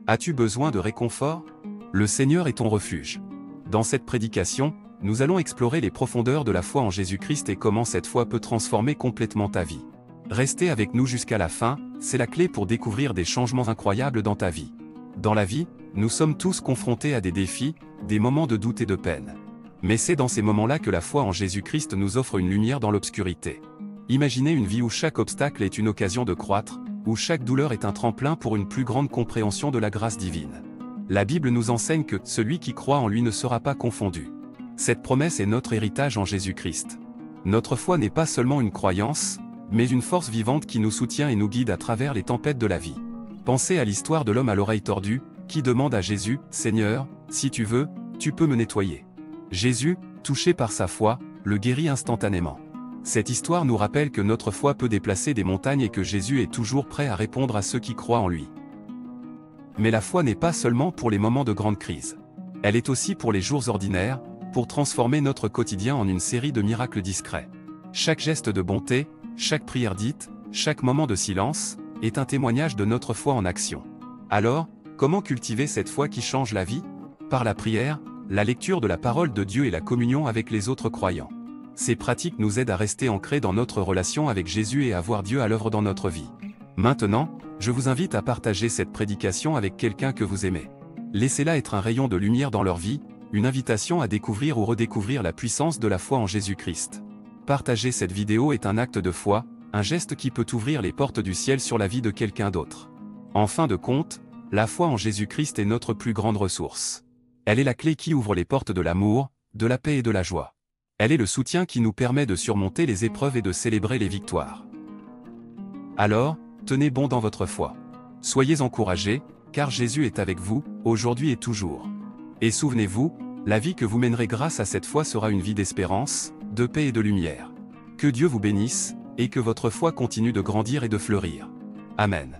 As-tu besoin de réconfort? Le Seigneur est ton refuge. Dans cette prédication, nous allons explorer les profondeurs de la foi en Jésus-Christ et comment cette foi peut transformer complètement ta vie. Restez avec nous jusqu'à la fin, c'est la clé pour découvrir des changements incroyables dans ta vie. Dans la vie, nous sommes tous confrontés à des défis, des moments de doute et de peine. Mais c'est dans ces moments-là que la foi en Jésus-Christ nous offre une lumière dans l'obscurité. Imaginez une vie où chaque obstacle est une occasion de croître, où chaque douleur est un tremplin pour une plus grande compréhension de la grâce divine. La Bible nous enseigne que celui qui croit en lui ne sera pas confondu. Cette promesse est notre héritage en Jésus-Christ. Notre foi n'est pas seulement une croyance, mais une force vivante qui nous soutient et nous guide à travers les tempêtes de la vie. Pensez à l'histoire de l'homme à l'oreille tordue, qui demande à Jésus, « Seigneur, si tu veux, tu peux me nettoyer. » Jésus, touché par sa foi, le guérit instantanément. Cette histoire nous rappelle que notre foi peut déplacer des montagnes et que Jésus est toujours prêt à répondre à ceux qui croient en lui. Mais la foi n'est pas seulement pour les moments de grande crise. Elle est aussi pour les jours ordinaires, pour transformer notre quotidien en une série de miracles discrets. Chaque geste de bonté, chaque prière dite, chaque moment de silence, est un témoignage de notre foi en action. Alors, comment cultiver cette foi qui change la vie? Par la prière, la lecture de la parole de Dieu et la communion avec les autres croyants. Ces pratiques nous aident à rester ancrés dans notre relation avec Jésus et à voir Dieu à l'œuvre dans notre vie. Maintenant, je vous invite à partager cette prédication avec quelqu'un que vous aimez. Laissez-la être un rayon de lumière dans leur vie, une invitation à découvrir ou redécouvrir la puissance de la foi en Jésus-Christ. Partager cette vidéo est un acte de foi, un geste qui peut ouvrir les portes du ciel sur la vie de quelqu'un d'autre. En fin de compte, la foi en Jésus-Christ est notre plus grande ressource. Elle est la clé qui ouvre les portes de l'amour, de la paix et de la joie. Elle est le soutien qui nous permet de surmonter les épreuves et de célébrer les victoires. Alors, tenez bon dans votre foi. Soyez encouragés, car Jésus est avec vous, aujourd'hui et toujours. Et souvenez-vous, la vie que vous mènerez grâce à cette foi sera une vie d'espérance, de paix et de lumière. Que Dieu vous bénisse, et que votre foi continue de grandir et de fleurir. Amen.